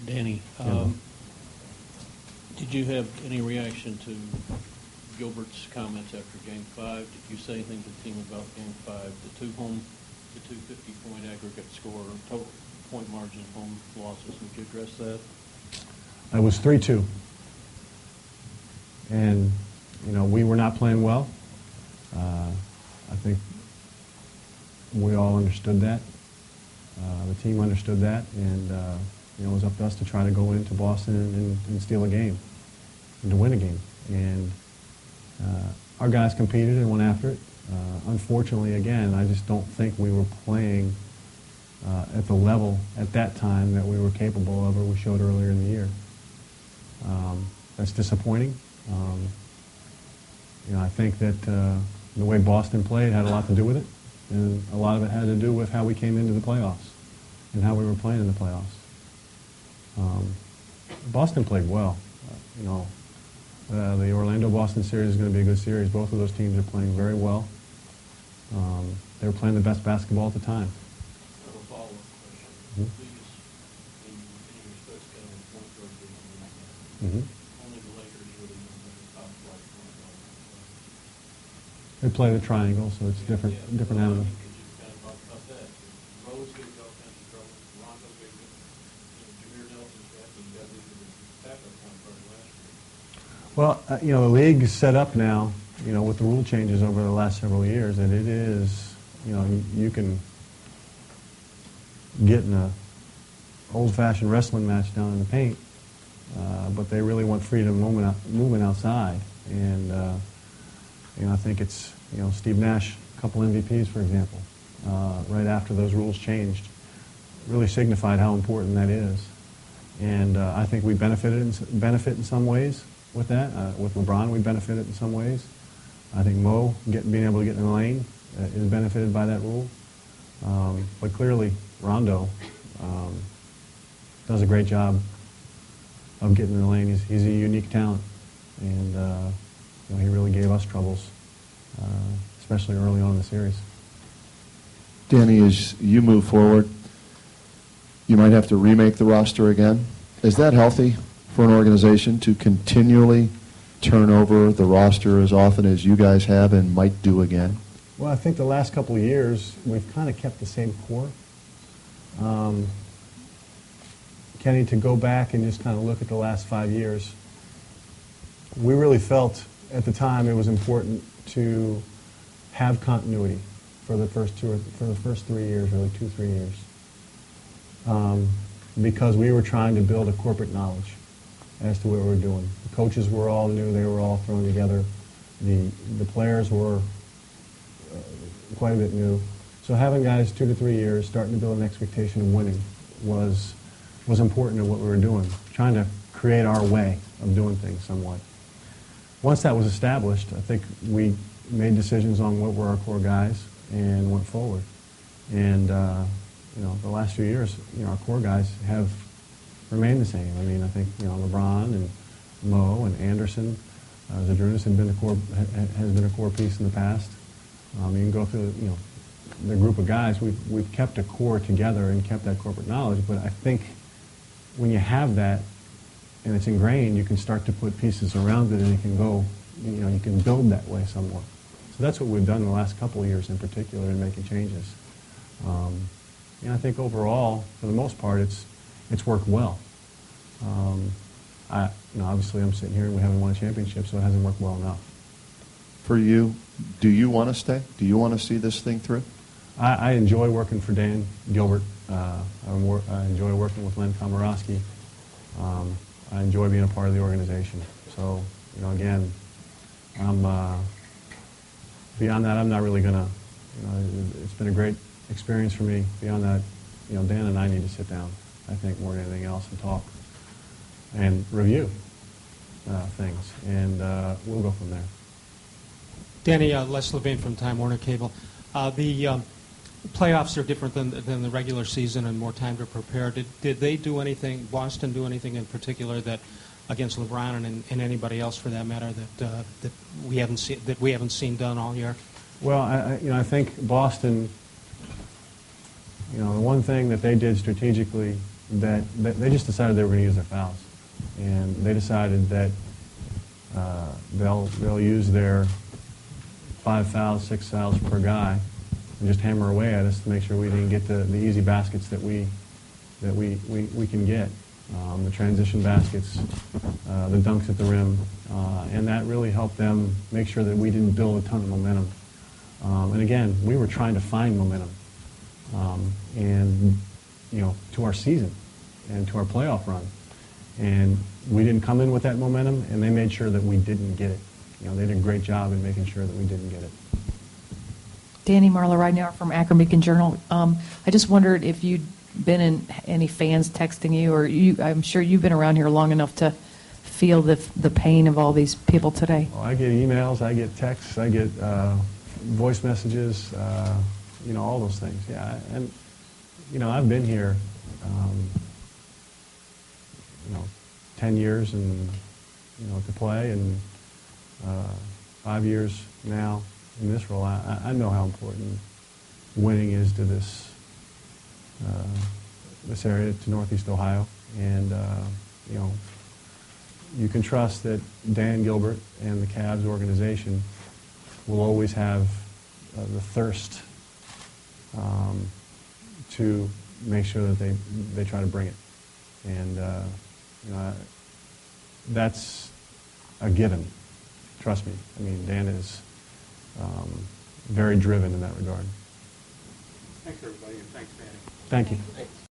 Danny, did you have any reaction to Gilbert's comments after Game 5? Did you say anything to the team about Game 5, the 250-point aggregate score, total point margin home losses? Would you address that? It was 3-2. And, we were not playing well. I think we all understood that. The team understood that, and it was up to us to try to go into Boston and steal a game and to win a game. And our guys competed and went after it. Unfortunately, again, I just don't think we were playing at the level at that time that we were capable of or we showed earlier in the year. That's disappointing. I think that the way Boston played had a lot to do with it, and a lot of it had to do with how we came into the playoffs and how we were playing in the playoffs. Boston played well. The Orlando-Boston series is going to be a good series. Both of those teams are playing very well. They were playing the best basketball at the time. I have a follow-up question. Mm-hmm. Mm-hmm. Only the Lakers really know the top flight point guard. They play the triangle, so it's different animal. Could you kind of talk about that? Rose gave you all kinds of trouble. Rondo gave you, Jameer Nelson's back, and you got into the backup point guard last year. Well, the league is set up now, with the rule changes over the last several years, and it is, you can get in a old-fashioned wrestling match down in the paint, but they really want freedom movement outside. And, I think it's, Steve Nash, a couple MVPs, for example, right after those rules changed, really signified how important that is. And I think we benefit in some ways with that. With LeBron, we benefited in some ways. I think Mo, being able to get in the lane, is benefited by that rule. But clearly, Rondo does a great job of getting in the lane. He's a unique talent, and he really gave us troubles, especially early on in the series. Danny, as you move forward, you might have to remake the roster again. Is that healthy for an organization to continually turn over the roster as often as you guys have and might do again? Well, I think the last couple of years, we've kind of kept the same core. Kenny, to go back and just kind of look at the last 5 years, we really felt at the time it was important to have continuity for the first 3 years, really 2-3 years, because we were trying to build a corporate knowledge as to what we were doing. The coaches were all new; they were all thrown together. The players were quite a bit new. So having guys 2 to 3 years starting to build an expectation of winning was important to what we were doing, trying to create our way of doing things somewhat. Once that was established, I think we made decisions on what were our core guys and went forward. And the last few years, our core guys have remained the same. I mean, I think LeBron and Mo and Anderson, Zadrunas has been a core piece in the past. You can go through the group of guys. We've kept a core together and kept that corporate knowledge. But I think when you have that and it's ingrained, you can start to put pieces around it, and you can go, you can build that way somewhat. So that's what we've done in the last couple of years in particular in making changes. I think overall, for the most part, it's worked well. Obviously I'm sitting here and we haven't won a championship, so it hasn't worked well enough. For you, do you want to stay? Do you want to see this thing through? I enjoy working for Dan Gilbert. I enjoy working with Len Komorowski. I enjoy being a part of the organization. So, again, I'm beyond that, I'm not really going to, it's been a great experience for me. Beyond that, Dan and I need to sit down, I think, more than anything else, and talk and review things. And we'll go from there. Danny, Les Levine from Time Warner Cable. The playoffs are different than the regular season and more time to prepare. Did they do anything, Boston do anything in particular that against LeBron and anybody else for that matter that we haven't seen done all year? Well, I think Boston, the one thing that they did strategically that they just decided they were going to use their fouls. And they decided that they'll use their 5 fouls, 6 fouls per guy and just hammer away at us to make sure we didn't get the easy baskets that we can get. The transition baskets, the dunks at the rim, and that really helped them make sure that we didn't build a ton of momentum. And again, we were trying to find momentum, and to our season and to our playoff run, and we didn't come in with that momentum, and they made sure that we didn't get it. They did a great job in making sure that we didn't get it. Danny Marlowe, right now from Akron Beacon Journal. I just wondered if you'd been in any fans texting you, or I'm sure you've been around here long enough to feel the pain of all these people today. Well, I get emails, I get texts, I get voice messages, all those things. Yeah, and I've been here, 10 years and to play, and 5 years now in this role. I know how important winning is to this area, to Northeast Ohio, and you can trust that Dan Gilbert and the Cavs organization will always have the thirst to make sure that they try to bring it, and that's a given. Trust me. I mean, Dan is very driven in that regard. Thanks, everybody, and thanks, Danny. Thank you. Thanks.